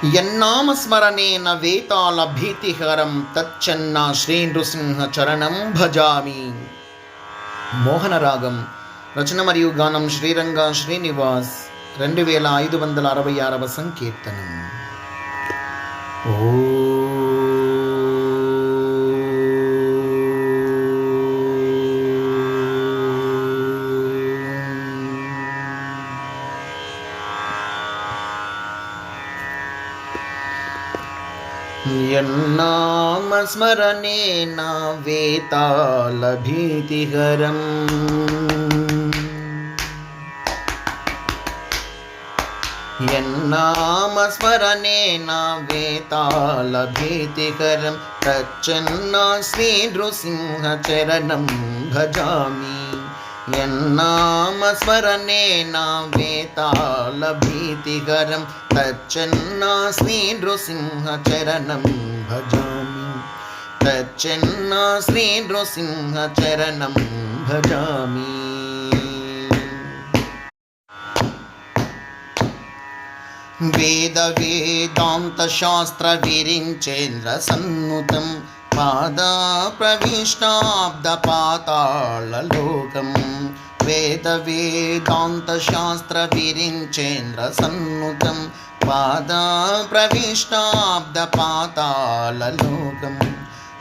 యన్నామస్మరణేన వేతాళ భీతిహరం తచ్చన్న శ్రీ నృసింహ చరణం భజామి. మోహన రాగం. రచన మరియు గానం శ్రీరంగ శ్రీనివాస్. 2566వ సంకీర్తనం. యన్నామస్మరణేన వేతాళ భీతిహరం యన్నామస్మరణేన వేతాళ భీతిహరం తచ్చన్న శ్రీ నృసింహ చరణం భజామి. యన్నామస్మరణేన వేతాళ భీతిహరం తచ్చన్న శ్రీ నృసింహ చరణం భజామి. తచ్చన్న శ్రీ నృసింహ చరణం భజామి. వేద వేదాంత శాస్త్ర విరించేంద్ర సన్నుతం పాద ప్రవిష్టాబ్ద పాతాళ లోకం. వేద వేదాంత శాస్త్ర విరించేంద్ర సన్నుతం పాద ప్రవిష్టాబ్ద పాతాళ లోకం.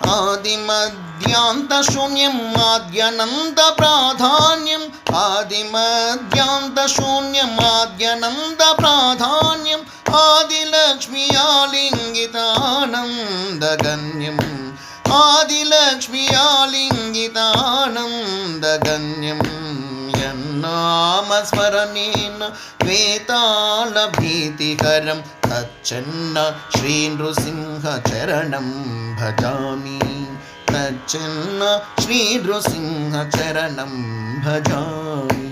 ఆదిమధ్యాంత శూన్యం ఆద్యనంద ప్రాధాన్యం. ఆదిమధ్యాంత శూన్యం ఆద్యనంద ప్రాధాన్యం. ఆదిలక్ష్మి ఆలింగితానందగణ్యం. ఆదిలక్ష్మి ఆలింగితానందగణ్యం. యన్నామస్మరణేన వేతాళ భీతిహరం తచ్చన్న శ్రీ నృసింహ చరణం భజామి. తచ్చన్న శ్రీ నృసింహ చరణం భజామి.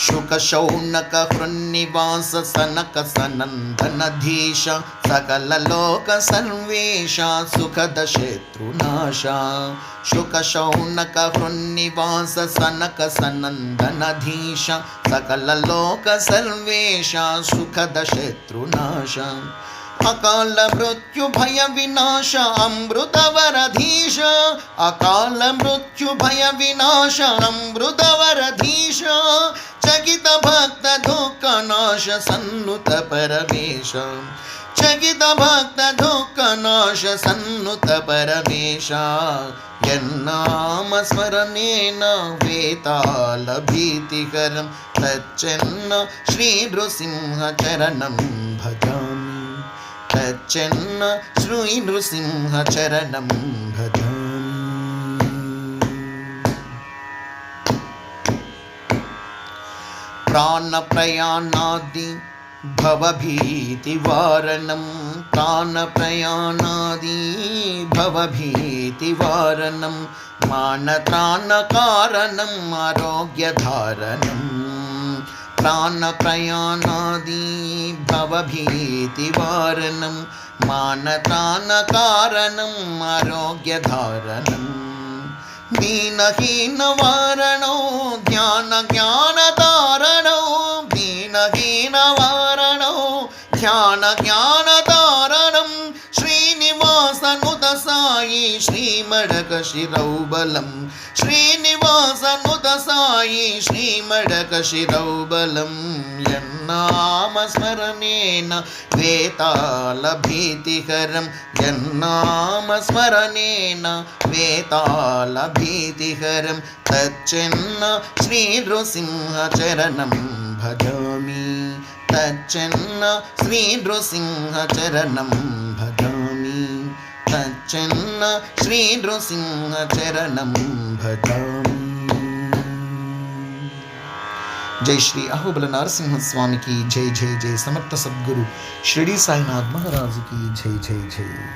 శుక శౌనక హృన్నివాస సనక సనందనధీశ సకల లోక సర్వేశ సుఖద శత్రునాశ. శుక శౌనక హృన్నివాస సనక సనందనధీశ సకల లోక సర్వేశ సుఖద శత్రునాశ. అకాల మృత్యు భయ వినాశ అమృతవరధీశ. అకాల మృత్యు భయ వినాశ అమృతవరధీశ. చకిత భక్త దుఃఖ నాశ సన్నుత పరమేశ. చకిత భక్త దుఃఖ నాశ సన్నుత పరమేశ. యన్నామస్మరణేన వేతాళ భీతిహరం తచ్చన్న శ్రీ నృసింహ చరణం భజామి. తచ్చన్న శ్రీ నృసింహ చరణం భజామి. ప్రాణప్రయాణాది భవభీతివారణం. ప్రాణప్రయాణాది భవభీతివారణం. మానత్రాణకారణం ఆరోగ్యధారణం. ప్రాణప్రయాణాది భవభీతివారణం. మానత్రాణకారణం ఆరోగ్యధారణం. దీనహీనవారణో ధ్యాన జ్ఞానతారణో. దీనహీనవారణో ధ్యాన జ్ఞానతారణం. శ్రీనివాసనుత సాయి శ్రీమడక శిరౌబలం. శ్రీనివాసనుత సాయి శ్రీమడక శిరౌబలం. యన్నామస్మరణేన వేతాళ భీతిహరం. యన్నామస్మరణేన వేతాళ భీతిహరం తచ్చన్న శ్రీ నృసింహ చరణం భజామి. తచ్చన్న శ్రీ నృసింహ చరణం భజామి. తచ్చన్న శ్రీ నృసింహ చరణం భజామి. జై శ్రీ అహోబల నరసింహ స్వామికి జై. జై జై సమర్థ సద్గురు షిరిడి సాయినాథ్ మహారాజుకి జై. జై జై.